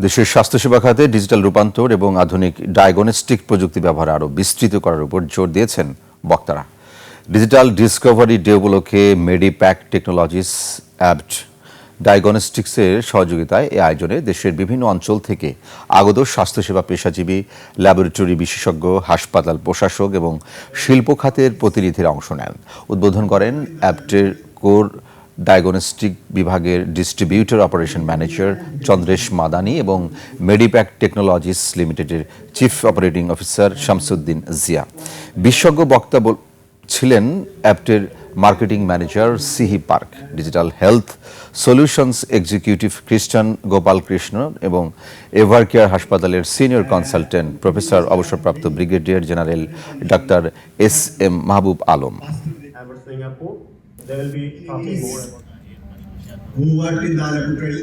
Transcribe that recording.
দেশের স্বাস্থ্যসেবা খাতে ডিজিটাল রূপান্তর এবং আধুনিক ডায়াগনস্টিক প্রযুক্তি ব্যবহার আরও বিস্তৃত করার উপর জোর দিয়েছেন বক্তারা। ডিজিটাল ডিসকভারি ডে উপলক্ষে মেডিপ্যাক টেকনোলজিস অ্যাপড ডায়াগনস্টিক্সের সহযোগিতায় এ আয়োজনে দেশের বিভিন্ন অঞ্চল থেকে আগত স্বাস্থ্যসেবা পেশাজীবী, ল্যাবরেটরি বিশেষজ্ঞ, হাসপাতাল প্রশাসক এবং শিল্প খাতের প্রতিনিধিরা অংশ নেন। উদ্বোধন করেন অ্যাপটের কোর ডায়াগনস্টিক বিভাগের distributor operation manager Chandresh Madani এবং মেডিপ্যাক টেকনোলজিস লিমিটেডের chief operating officer Shamsuddin Zia. বিশেষজ্ঞ বক্তা ছিলেন অ্যাপটের marketing manager Sihi Park, digital health solutions executive Christian Gopal Krishna এবং এভারকেয়ার হাসপাতালের সিনিয়র কনসালটেন্ট প্রফেসর অবসরপ্রাপ্ত ব্রিগেডিয়ার জেনারেল ডাক্তার S M. Mahbub Alam. They will be talking more about who worked in the laboratory